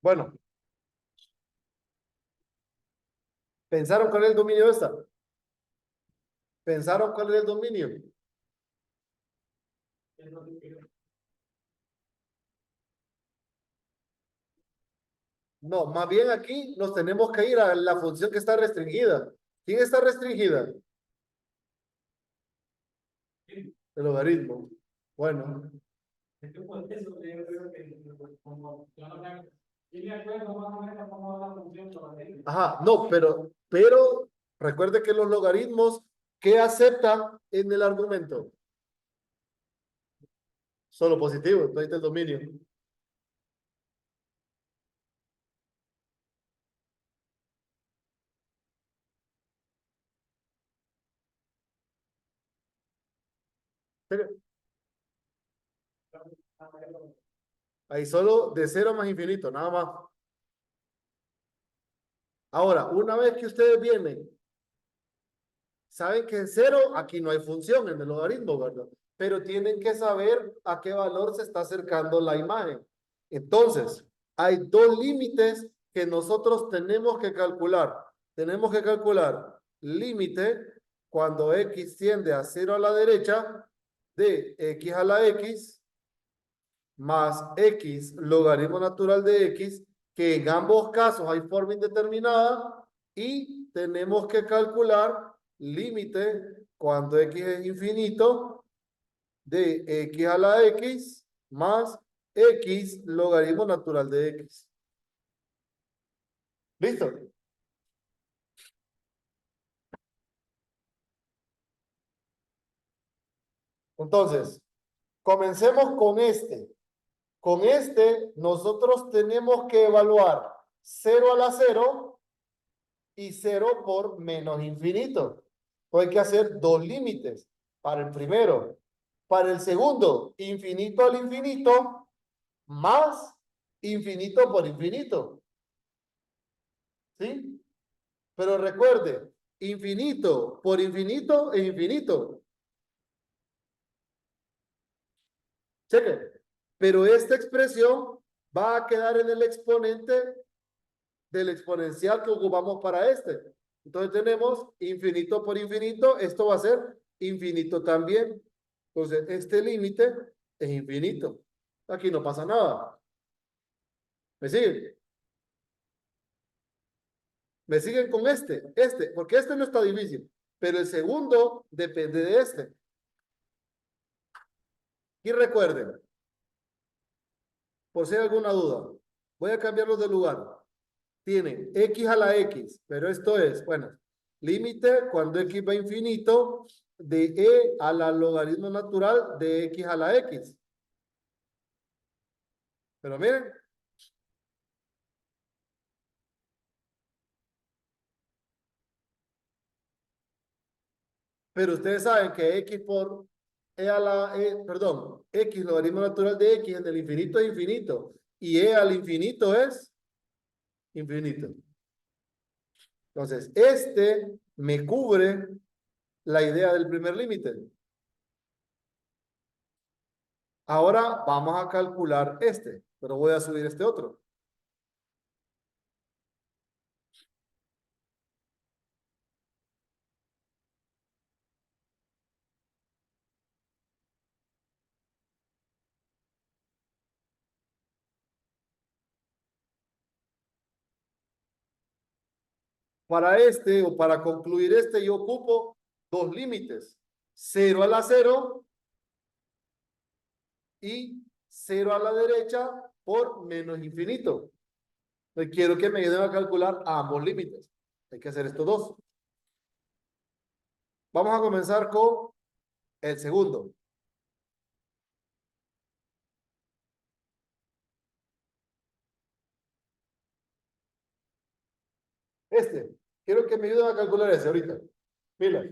Bueno, ¿pensaron cuál es el dominio de esta? ¿Pensaron cuál es el dominio? No, más bien aquí nos tenemos que ir a la función que está restringida. ¿Quién está restringida? El logaritmo. Bueno, ajá, no, pero recuerde que los logaritmos, ¿qué aceptan en el argumento? Solo positivo, entonces ahí está el dominio. Pero ahí solo de cero más infinito, nada más. Ahora, una vez que ustedes vienen, saben que en cero aquí no hay función en el logaritmo, ¿verdad? Pero tienen que saber a qué valor se está acercando la imagen. Entonces, hay dos límites que nosotros tenemos que calcular. Tenemos que calcular límite cuando x tiende a 0 a la derecha de x a la x más x logaritmo natural de x, que en ambos casos hay forma indeterminada, y tenemos que calcular límite cuando x es infinito de x a la x más x logaritmo natural de x. ¿Listo? Entonces, comencemos con este. Con este, nosotros tenemos que evaluar 0 a la 0 y 0 por menos infinito. Entonces hay que hacer dos límites para el primero. Para el segundo, infinito al infinito más infinito por infinito. ¿Sí? Pero recuerde, infinito por infinito es infinito. Cheque. Pero esta expresión va a quedar en el exponente del exponencial que ocupamos para este. Entonces tenemos infinito por infinito, esto va a ser infinito también. Entonces este límite es infinito. Aquí no pasa nada. ¿Me siguen? ¿Me siguen con este, porque este no está difícil, pero el segundo depende de este. Y recuerden, por si hay alguna duda, voy a cambiarlos de lugar. Tienen x a la x, pero esto es, bueno, límite cuando x va a infinito de e a la logaritmo natural de x a la x. Pero miren, pero ustedes saben que x por e a la, perdón, x logaritmo natural de x en el infinito es infinito y e al infinito es infinito. Entonces, este me cubre la idea del primer límite. Ahora vamos a calcular este, pero voy a subir este otro. Para este o para concluir este, yo ocupo dos límites. 0 a la 0 y 0 a la derecha por menos infinito. Entonces, quiero que me ayuden a calcular ambos límites. Hay que hacer estos dos. Vamos a comenzar con el segundo. Este. Quiero que me ayuden a calcular ese ahorita. Mira.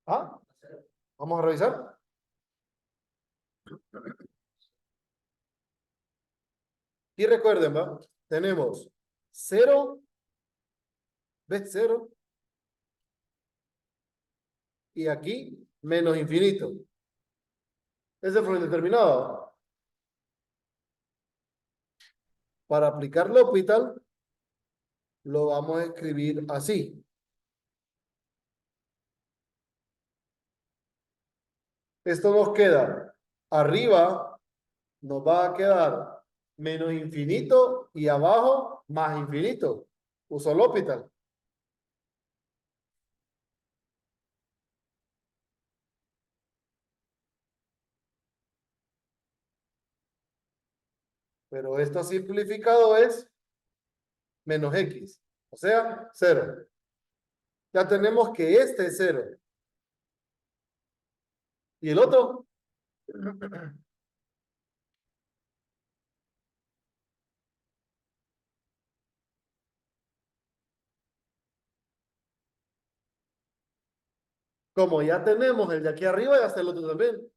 Ah, vamos a revisar. Y recuerden, ¿va? Tenemos cero, ¿ves? Cero. Y aquí, menos infinito. Ese fue el determinado. Para aplicar L'Hopital, lo vamos a escribir así. Esto nos queda arriba, nos va a quedar menos infinito y abajo más infinito. Uso L'Hopital. Pero esto simplificado es menos X. O sea, 0. Ya tenemos que este es 0. ¿Y el otro? Como ya tenemos el de aquí arriba, ya está el otro también.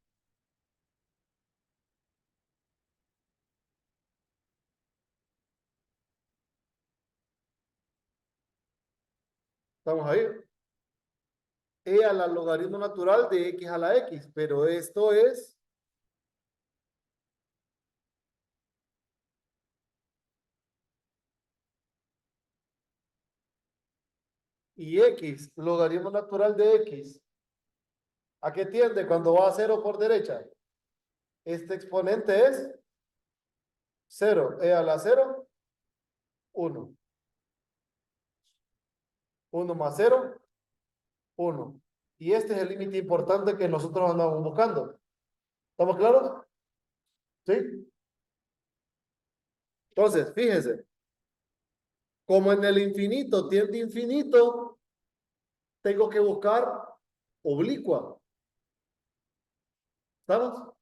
Estamos ahí. E a la logaritmo natural de X a la X. Pero esto es y X, logaritmo natural de X. ¿A qué tiende cuando va a 0 por derecha? Este exponente es 0. E a la 0, 1. 1 más 0, 1. Y este es el límite importante que nosotros andamos buscando. ¿Estamos claros? ¿Sí? Entonces, fíjense, como en el infinito tiende infinito, tengo que buscar oblicua. ¿Estamos?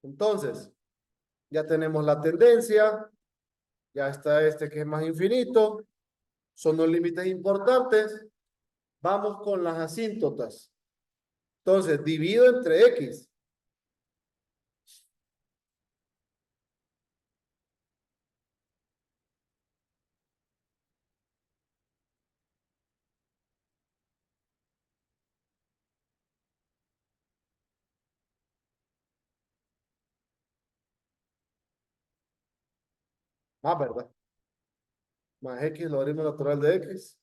Entonces, ya tenemos la tendencia, ya está este que es más infinito, son los límites importantes. Vamos con las asíntotas. Entonces, divido entre X. Ah, ¿verdad? Más X, logaritmo natural de X.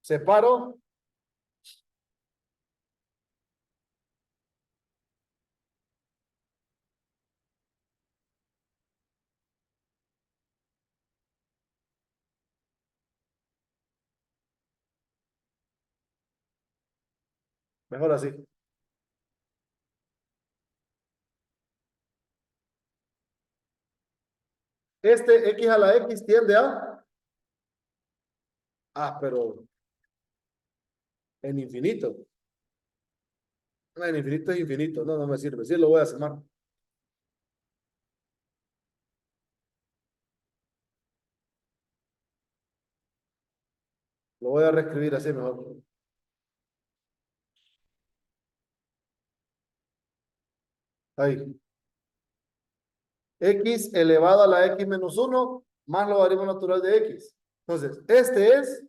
Separo, mejor así. Este X a la X tiende a... Ah, pero en infinito. No, en infinito es infinito. No, no me sirve. Sí, lo voy a sumar. Lo voy a reescribir así mejor. Ahí. X elevado a la X menos 1 más logaritmo natural de X. Entonces, este es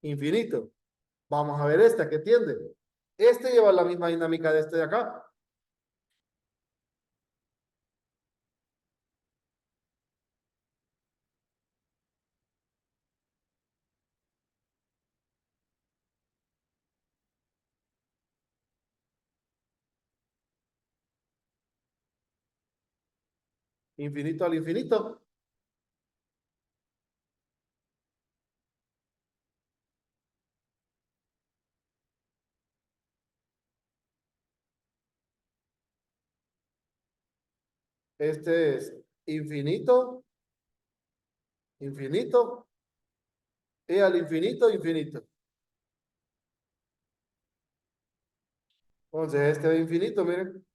infinito. Vamos a ver este, ¿a qué tiende? Este lleva la misma dinámica de este de acá. Infinito al infinito. Este es infinito, infinito, y al infinito, infinito. Entonces, este es infinito, miren.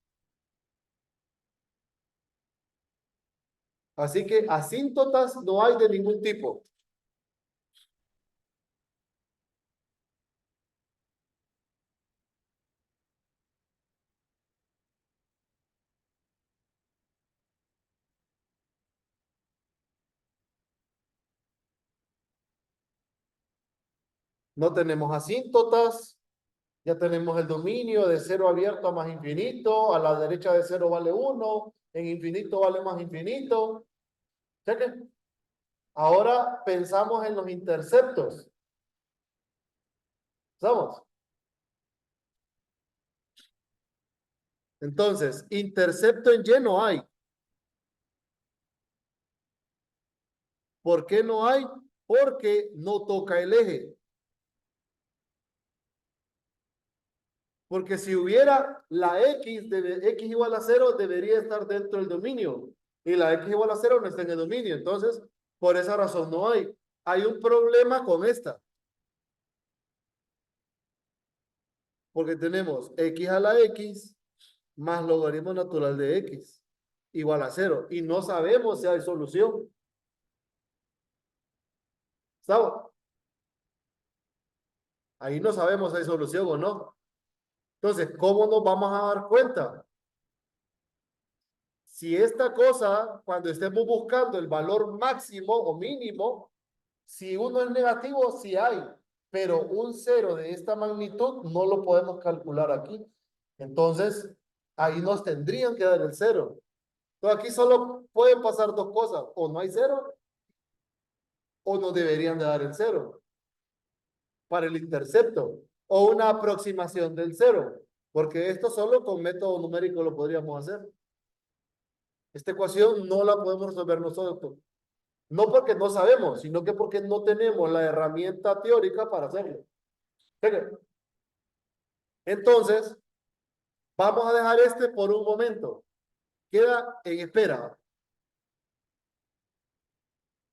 Así que asíntotas no hay de ningún tipo. No tenemos asíntotas. Ya tenemos el dominio de cero abierto a más infinito. A la derecha de cero vale 1. En infinito vale más infinito. Cheque. Ahora pensamos en los interceptos. ¿Estamos? Entonces, intercepto en Y no hay. ¿Por qué no hay? porque no toca el eje. Porque si hubiera la x, x igual a 0, debería estar dentro del dominio. Y la x igual a 0 no está en el dominio. Entonces, por esa razón no hay. Hay un problema con esta. Porque tenemos x a la x más logaritmo natural de x igual a 0. Y no sabemos si hay solución. ¿Sabes? Ahí no sabemos si hay solución o no. Entonces, ¿cómo nos vamos a dar cuenta? Si esta cosa, cuando estemos buscando el valor máximo o mínimo, si uno es negativo, sí hay, pero un cero de esta magnitud no lo podemos calcular aquí. Entonces, ahí nos tendrían que dar el cero. Entonces, aquí solo pueden pasar dos cosas, o no hay cero, o nos deberían de dar el cero para el intercepto, o una aproximación del cero, porque esto solo con método numérico lo podríamos hacer. Esta ecuación no la podemos resolver nosotros. No porque no sabemos, sino que porque no tenemos la herramienta teórica para hacerlo. Entonces, vamos a dejar este por un momento. Queda en espera.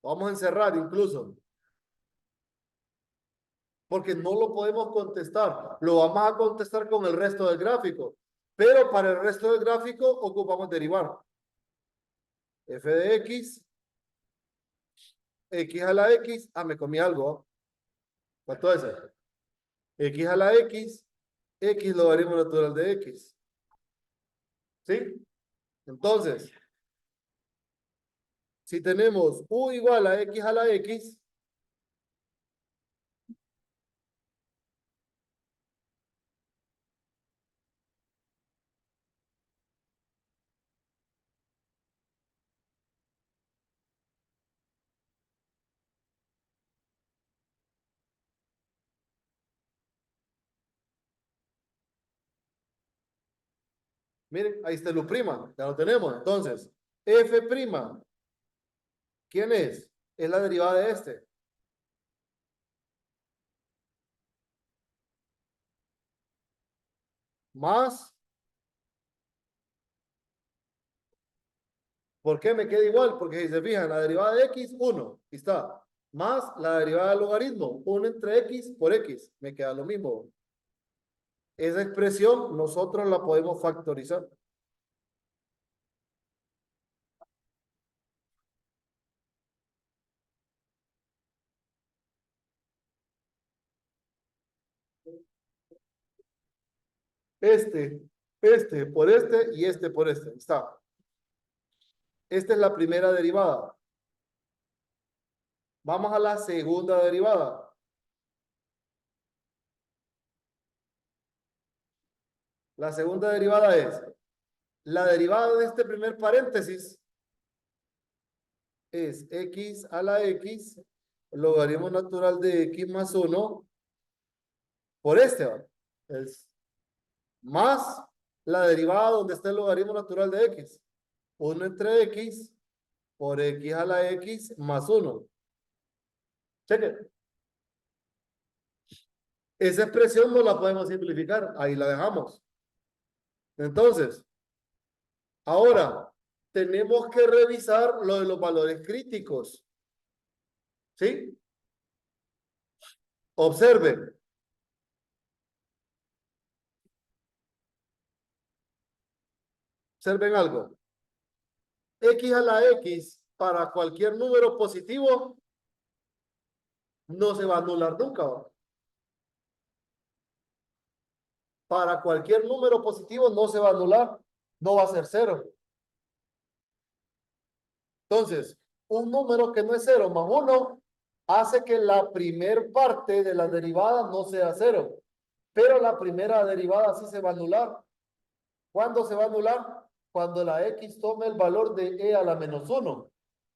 Vamos a encerrar incluso. Porque no lo podemos contestar. Lo vamos a contestar con el resto del gráfico. Pero para el resto del gráfico ocupamos derivar. F de X. X a la X. Ah, me comí algo. ¿Cuánto es? X a la X. X logaritmo natural de X. ¿Sí? Entonces, si tenemos U igual a X a la X, miren, ahí está el U', ya lo tenemos. Entonces, F', ¿quién es? Es la derivada de este. Más, ¿por qué me queda igual? Porque si se fijan, la derivada de X, 1, y está. Más la derivada del logaritmo, 1 entre X por X, me queda lo mismo. Esa expresión nosotros la podemos factorizar. Este, por este y este por este. Está. Esta es la primera derivada. Vamos a la segunda derivada. La segunda derivada es la derivada de este primer paréntesis es X a la X, el logaritmo natural de X más 1 por este, ¿va? Es más la derivada donde está el logaritmo natural de X. 1 entre X por X a la X más 1. Cheque. Esa expresión no la podemos simplificar. Ahí la dejamos. Entonces, ahora tenemos que revisar lo de los valores críticos. ¿Sí? Observen. Observen algo. X a la X para cualquier número positivo no se va a anular nunca, ¿va? Para cualquier número positivo no se va a anular, no va a ser cero. Entonces, un número que no es cero más uno hace que la primer parte de la derivada no sea cero, pero la primera derivada sí se va a anular. ¿Cuándo se va a anular? Cuando la X tome el valor de E a la menos 1,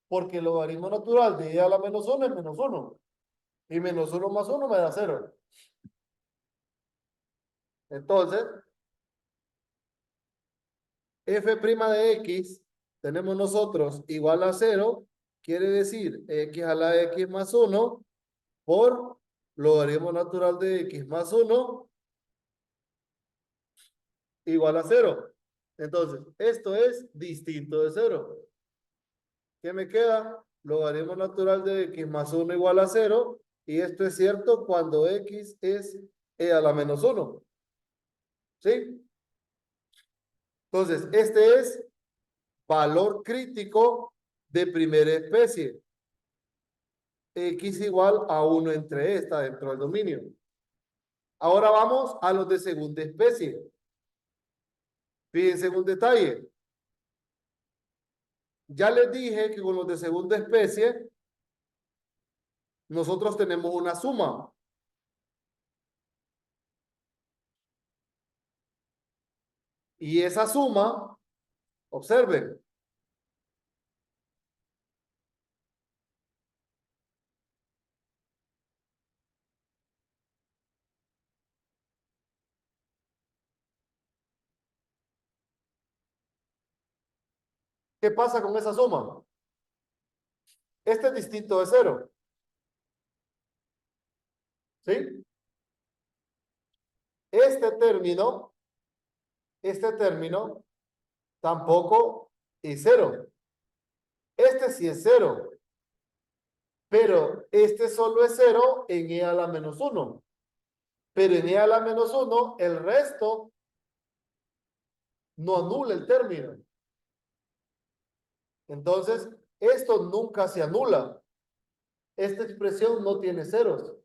porque el logaritmo natural de E a la menos 1 es menos 1, y menos 1 más 1 me da 0. Entonces, f' de x tenemos nosotros igual a 0 quiere decir x a la x más 1 por logaritmo natural de x más 1 igual a 0. Entonces, esto es distinto de 0. ¿Qué me queda? Logaritmo natural de x más 1 igual a 0. Y esto es cierto cuando x es e a la menos 1. ¿Sí? Entonces, este es valor crítico de primera especie. X igual a 1 entre esta dentro del dominio. Ahora vamos a los de segunda especie. Fíjense un detalle. Ya les dije que con los de segunda especie nosotros tenemos una suma. Y esa suma, observen, ¿qué pasa con esa suma? Este es distinto de 0. ¿Sí? Este término, este término tampoco es 0. Este sí es 0. Pero este solo es 0 en e a la menos 1. Pero en e a la menos 1, el resto no anula el término. Entonces, esto nunca se anula. Esta expresión no tiene ceros.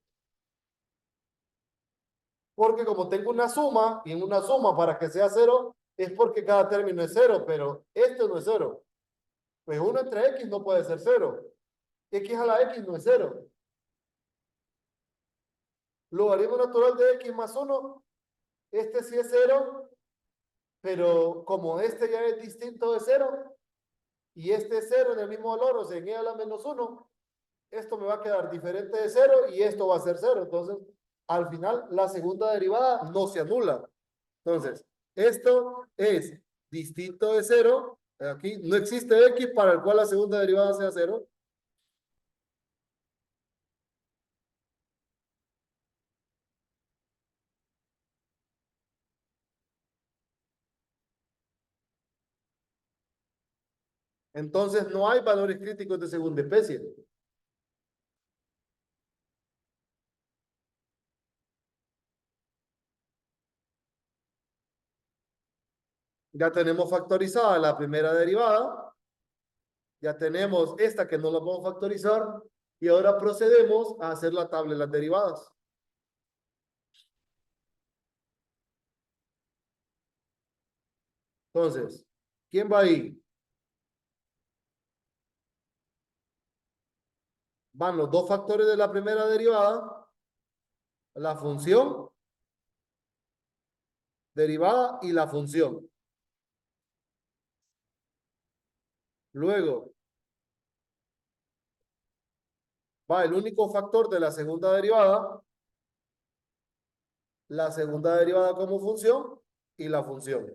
Porque como tengo una suma, y en una suma para que sea 0, es porque cada término es 0, pero esto no es 0. Pues 1 entre x no puede ser 0. X a la x no es 0. Logaritmo natural de x más 1, este sí es 0, pero como este ya es distinto de 0, y este es 0 en el mismo valor, o sea, en e a la menos 1, esto me va a quedar diferente de 0 y esto va a ser 0. Entonces, al final, la segunda derivada no se anula. Entonces, esto es distinto de 0. Aquí no existe x para el cual la segunda derivada sea 0. Entonces, no hay valores críticos de segunda especie. Ya tenemos factorizada la primera derivada. Ya tenemos esta que no la podemos factorizar. Y ahora procedemos a hacer la tabla de las derivadas. Entonces, ¿quién va ahí? Van los dos factores de la primera derivada, la función derivada y la función. Luego va el único factor de la segunda derivada como función y la función.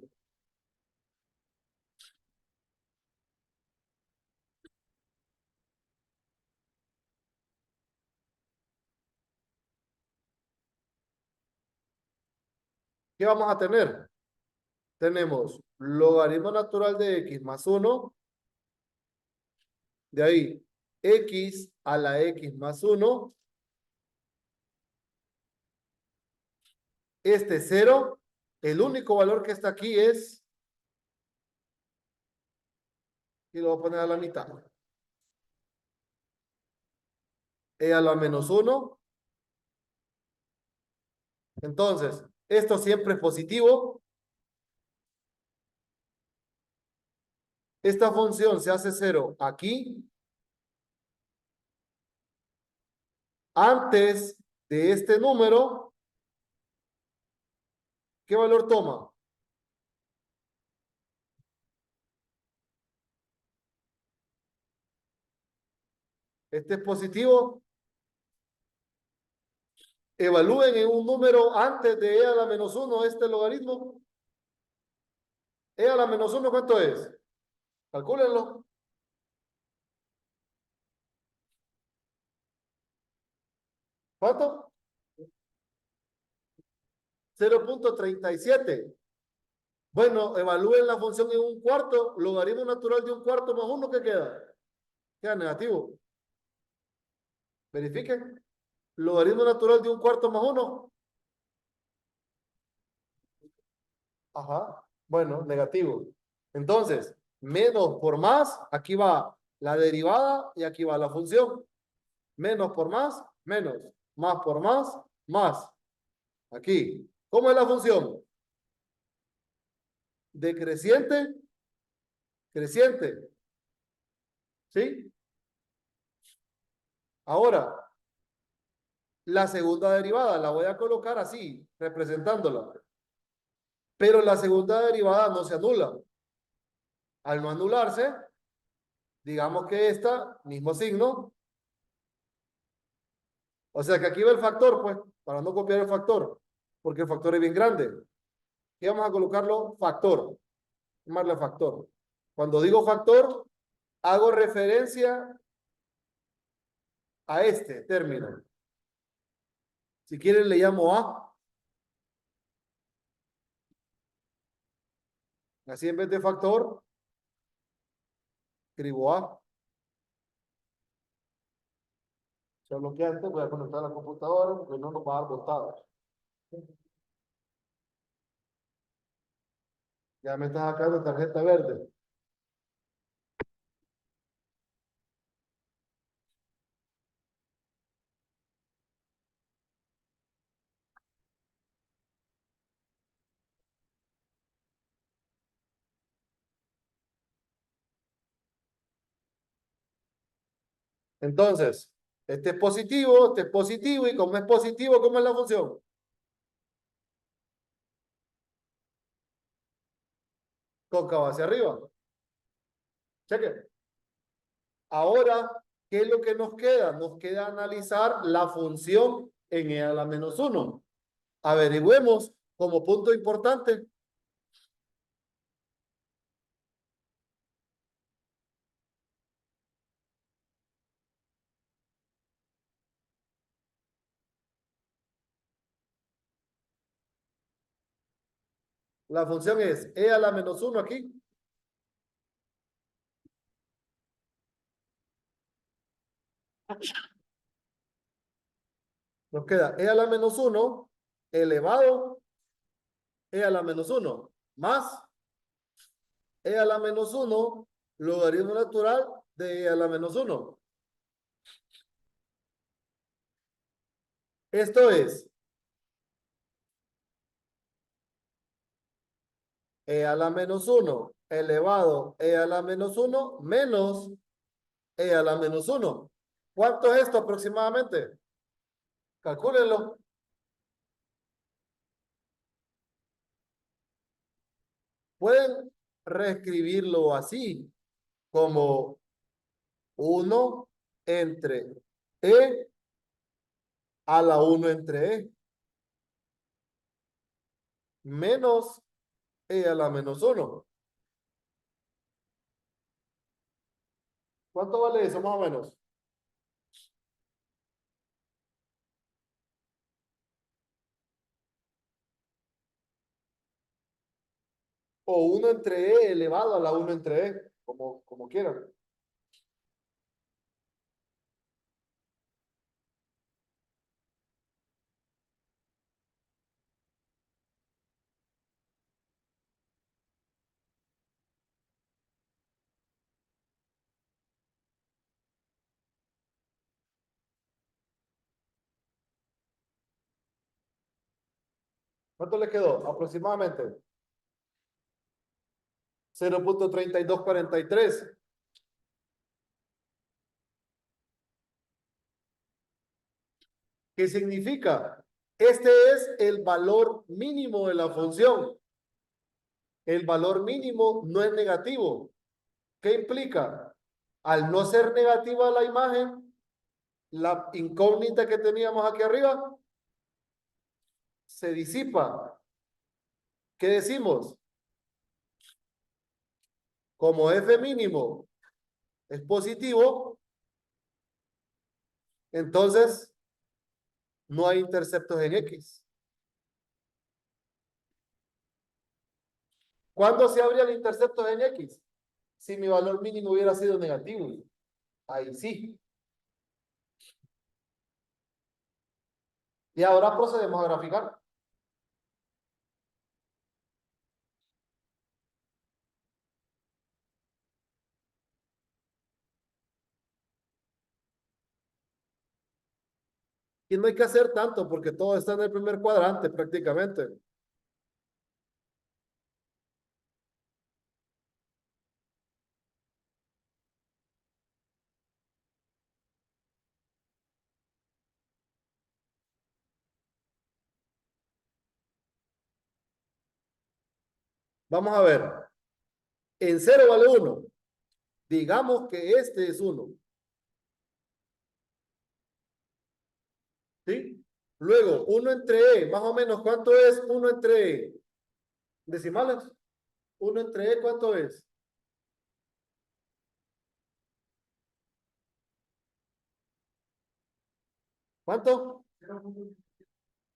¿Qué vamos a tener? Tenemos logaritmo natural de x más 1, de ahí x a la x más 1, este 0, el único valor que está aquí es, y lo voy a poner a la mitad, e a la menos 1. Entonces, esto siempre es positivo. Esta función se hace 0 aquí. Antes de este número, ¿qué valor toma? Este es positivo. Evalúen en un número antes de e a la menos 1 este logaritmo. E a la menos 1, ¿cuánto es? Calcúlenlo. ¿Cuánto? 0.37. Bueno, evalúen la función en un cuarto, logaritmo natural de un cuarto más uno, ¿qué queda? Queda negativo. Verifiquen. Logaritmo natural de un cuarto más uno. Ajá. Bueno, negativo. Entonces, menos por más, aquí va la derivada y aquí va la función. Menos por más, menos. Más por más, más. Aquí. ¿Cómo es la función? Decreciente, creciente. ¿Sí? Ahora, la segunda derivada la voy a colocar así, representándola. Pero la segunda derivada no se anula. Al no anularse, digamos que esta, mismo signo. O sea que aquí va el factor, pues, para no copiar el factor, porque el factor es bien grande. Y vamos a colocarlo factor, llamarle factor. Cuando digo factor, hago referencia a este término. Si quieren le llamo A. Así en vez de factor, escribo A. Solo que antes voy a conectar la computadora porque no nos va a dar botadas. Ya me está sacando tarjeta verde. Entonces, este es positivo y como es positivo, ¿cómo es la función? Cóncava hacia arriba. Cheque. Ahora, ¿qué es lo que nos queda? Nos queda analizar la función en e a la menos 1. Averigüemos como punto importante. La función es e a la menos 1 aquí. Nos queda e a la menos 1 elevado e a la menos 1 más e a la menos 1 logaritmo natural de e a la menos 1. Esto es e a la menos 1 elevado e a la menos 1 menos e a la menos 1. ¿Cuánto es esto aproximadamente? Calcúlenlo. Pueden reescribirlo así, como 1 entre e a la 1 entre e menos e a la menos 1. ¿Cuánto vale eso más o menos? O 1 entre e elevado a la 1 entre e, como quieran. ¿Cuánto le quedó? Aproximadamente 0.3243. ¿Qué significa? Este es el valor mínimo de la función. El valor mínimo no es negativo. ¿Qué implica? Al no ser negativa la imagen, la incógnita que teníamos aquí arriba se disipa. ¿Qué decimos? Como f mínimo es positivo, entonces No hay interceptos en X. ¿Cuándo se habrían interceptos en X? Si mi valor mínimo hubiera sido negativo. Ahí sí. Y ahora procedemos a graficar. Y no hay que hacer tanto porque todo está en el primer cuadrante prácticamente. Vamos a ver. En cero vale 1. Digamos que este es 1. ¿Sí? Luego, 1 entre E, más o menos, ¿cuánto es 1 entre E? ¿Decimales? 1 entre E, ¿cuánto es? ¿Cuánto?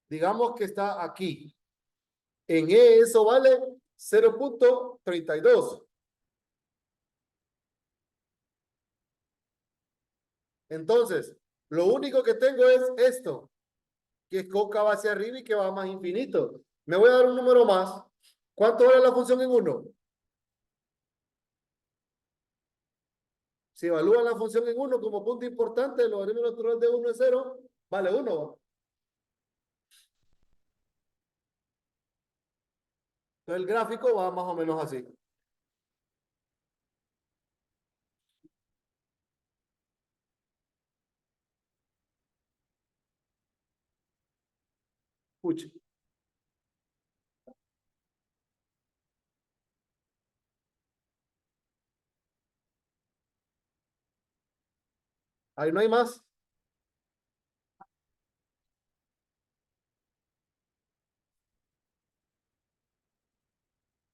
Digamos que está aquí. En E eso vale 0.32. Entonces, lo único que tengo es esto, que es coca va hacia arriba y que va más infinito. Me voy a dar un número más. ¿Cuánto vale la función en 1? Si evalúan la función en 1 como punto importante, el logaritmo natural de 1 es 0, vale 1. Entonces el gráfico va más o menos así. Pucha. Ahí no hay más.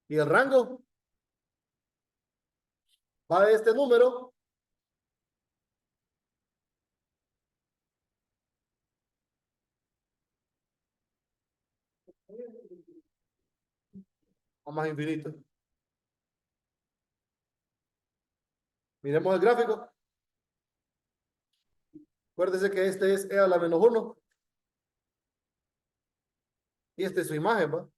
Y el rango va de este número a más infinito. Miremos el gráfico. Acuérdese que este es E a la menos 1. Y esta es su imagen, ¿va?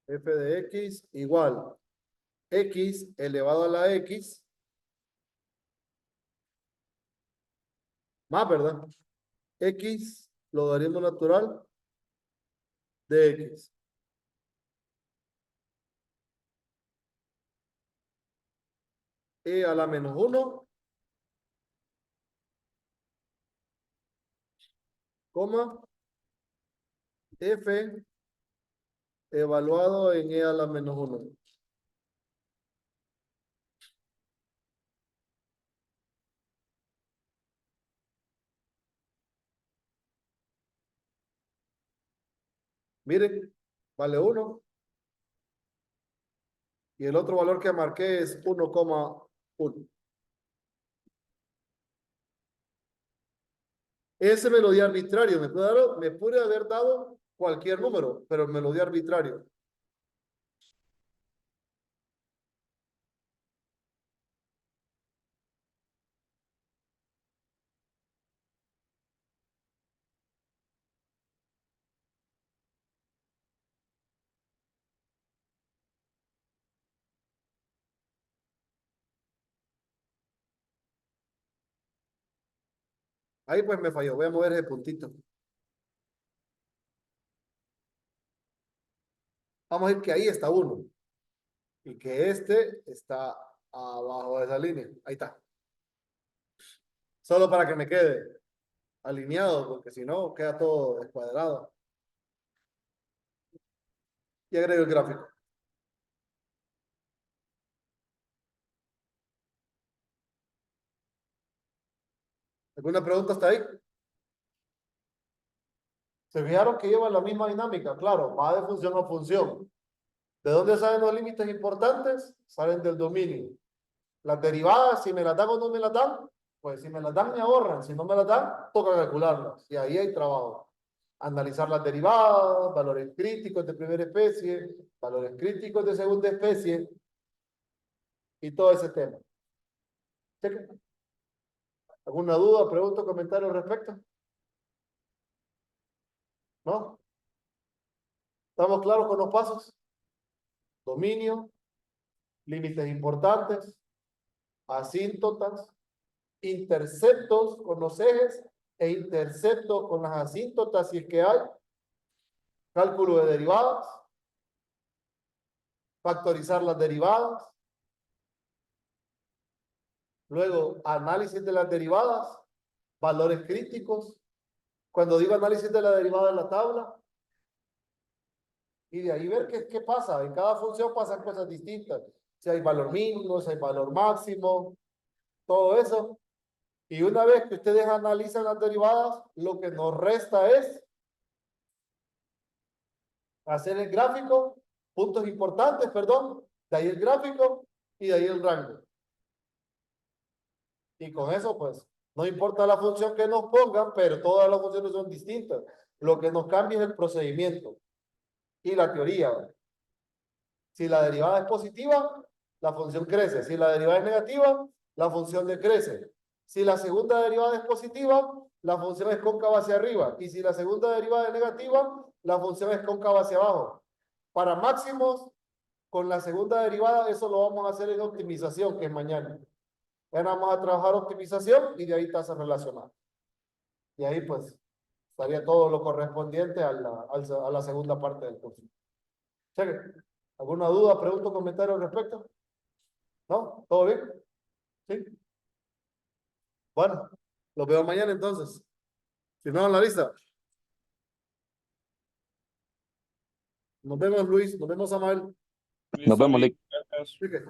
F de X igual X elevado a la X más, ¿verdad? X logaritmo natural de X. E a la menos 1, coma, F evaluado en E a la menos 1. Miren, vale 1. Y el otro valor que marqué es 1,1. Ese me lo di arbitrario. Me pude haber dado cualquier número, pero me lo di arbitrario. Ahí pues me falló. Voy a mover ese puntito. Vamos a ver que ahí está 1. Y que este está abajo de esa línea. Ahí está. Solo para que me quede alineado, porque si no, queda todo descuadrado. Y agrego el gráfico. ¿Alguna pregunta hasta ahí? ¿Se fijaron que lleva la misma dinámica? Claro, va de función a función. ¿De dónde salen los límites importantes? Salen del dominio. Las derivadas, si me las dan o no me las dan, pues si me las dan me ahorran, si no me las dan, toca calcularlas. Y ahí hay trabajo. Analizar las derivadas, valores críticos de primera especie, valores críticos de segunda especie y todo ese tema. Cheque. ¿Alguna duda, pregunta, comentario al respecto? ¿No? ¿Estamos claros con los pasos? Dominio, límites importantes, asíntotas, interceptos con los ejes e interceptos con las asíntotas si es que hay, cálculo de derivadas, factorizar las derivadas, luego análisis de las derivadas, valores críticos, cuando digo análisis de la derivada en la tabla, y de ahí ver qué pasa, en cada función pasan cosas distintas, si hay valor mínimo, si hay valor máximo, todo eso. Y una vez que ustedes analizan las derivadas, lo que nos resta es hacer el gráfico, puntos importantes, perdón, de ahí el gráfico y de ahí el rango. Y con eso, pues, no importa la función que nos pongan, pero todas las funciones son distintas. Lo que nos cambia es el procedimiento y la teoría. Si la derivada es positiva, la función crece. Si la derivada es negativa, la función decrece. Si la segunda derivada es positiva, la función es cóncava hacia arriba. Y si la segunda derivada es negativa, la función es cóncava hacia abajo. Para máximos, con la segunda derivada, eso lo vamos a hacer en optimización, que es mañana. Ya vamos a trabajar optimización y de ahí tasa relacionada. Y ahí pues estaría todo lo correspondiente a la segunda parte del curso. Cheque. ¿Alguna duda, pregunta o comentario al respecto? ¿No? ¿Todo bien? Sí. Bueno, los veo mañana entonces. Si no, en la lista. Nos vemos, Luis. Nos vemos, Amael. Nos vemos, Lick. Cheque.